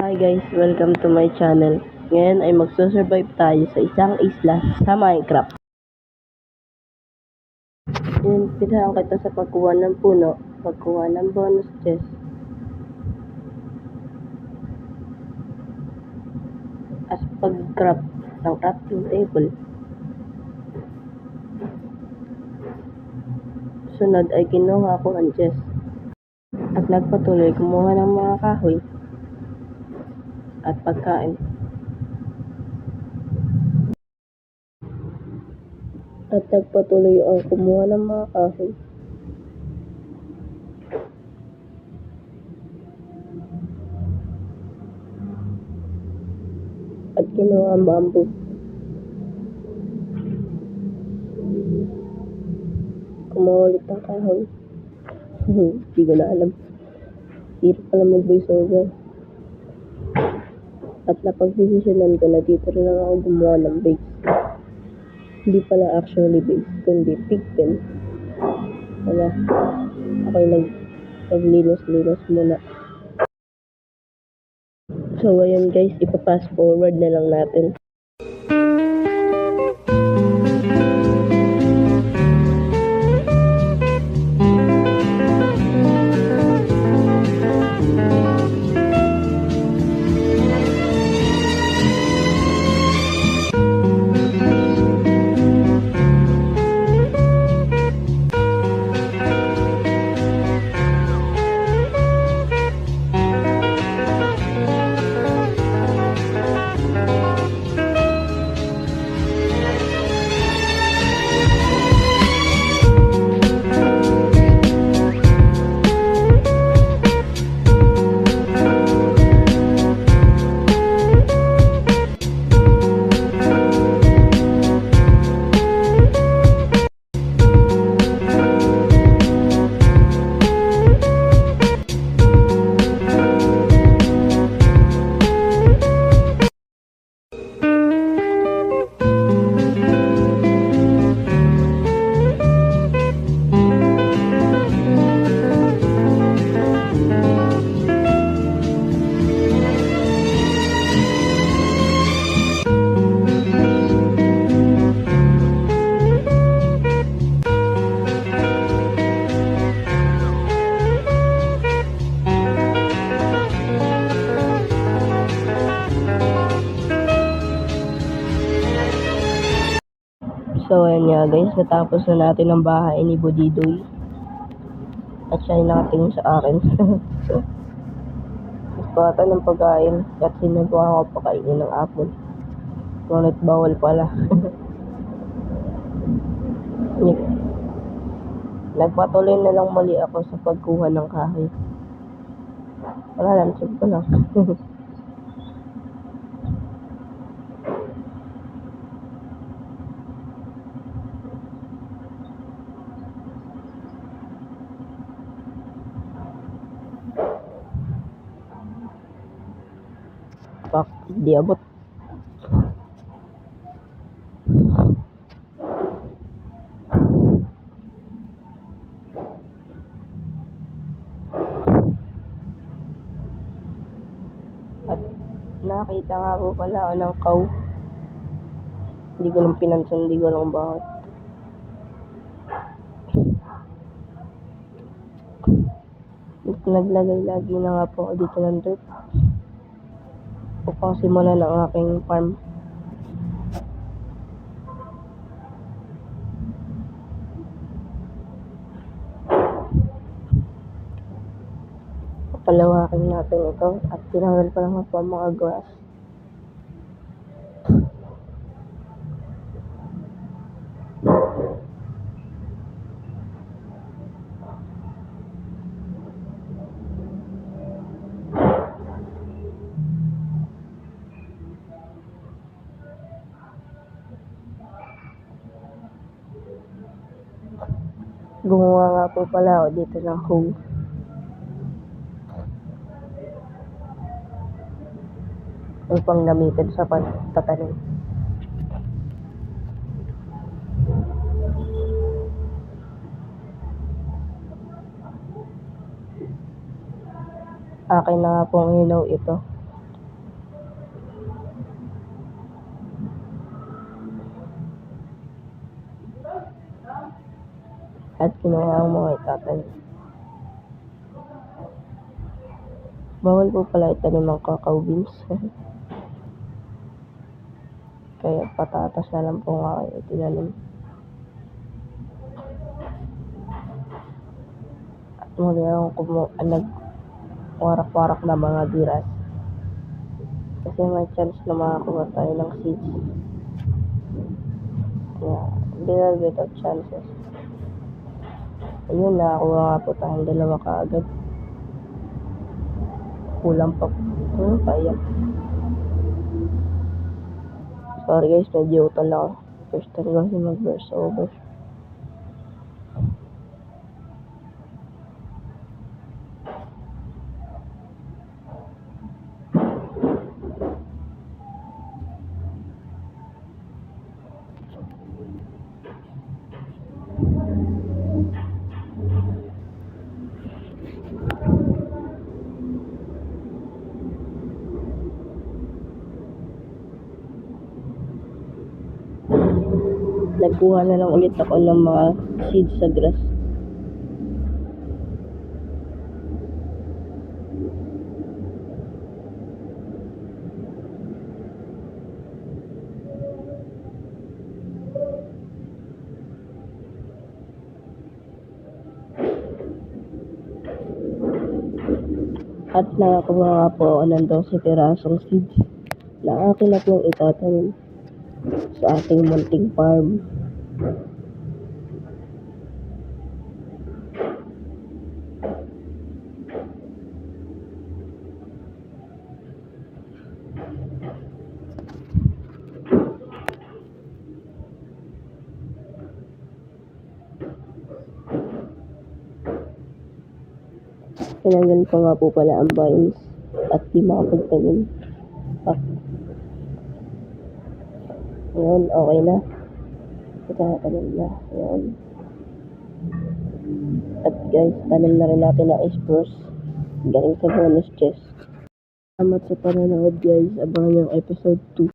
Hi guys, welcome to my channel. Ngayon ay magsusurvive tayo sa isang isla sa Minecraft. Inumpisahan kita sa pagkuha ng puno, pagkuha ng bonus chest, at pag-craft ng crafting table. Sunod ay kinuha ko ang chest at nagpatuloy kumuha ng mga kahoy at pagkain. At nagpatuloy ang kumuha ng mga kahoy. At kinuha ang bamboo. Kumuha ulit ng kahoy. Hindi ko na alam. Hirap pala mag-voice over. At napagdesisyonan ko na dito rin lang ako gumawa ng base. Hindi pala actually base, kundi pigpen. Wala. Ako'y naglinos-linos muna. So, ayun guys, ipa-fast forward na lang natin. So, ayan nga guys, natapos na natin ang bahay ni Budidoy. At siya ay nakatingin sa akin. Gusto ata ng pagkain at sinubukan ko pakainin ng apple. Ngunit bawal pala. Nagpatuloy na lang muli ako sa pagkuha ng kahoy. Wala lang, check ko lang. Pak, di abot. At nakita nga po pala ako ng cow. Hindi ko lang pinansin, hindi ko lang bakit. Naglagay lagi na nga po ako dito ng dirt. Upang simulan ng aking farm. Palawakin natin ito at tinanggal pa lang po ang mga grass. Gumawa nga po pala ako dito ng hole upang gamitin sa pagtatanim. Akin na nga pong ilaw ito at kinuha ang mga itatanim. Bawal po pala itanim ang cacao beans. Kaya patatas na lang po nga kayo itinanim. At muli akong nagwarak-warak na mga giras. Kasi may chance na makakuha tayo ng seeds. Kaya, little bit of chances. Ayun, nakakuha nga po tayong dalawa kaagad. Kulang pa. Paiyak. Sorry guys, medyo utol ako. First time kasi mag-verse over. Nagkuha na lang ulit ako ng mga seeds sa grass. At nakakuha nga po ako ng 12 pirasong seeds na akin na pong itatanim sa ating munting farm. Tinanggal ko nga po pala ang vines at di makapagtanim. Ngayon, okay na. Itatanim na. Ayan. At guys, tanim na rin natin ang spruce. Galing sa bonus chest. Salamat sa panonood guys. Abangan yung episode 2.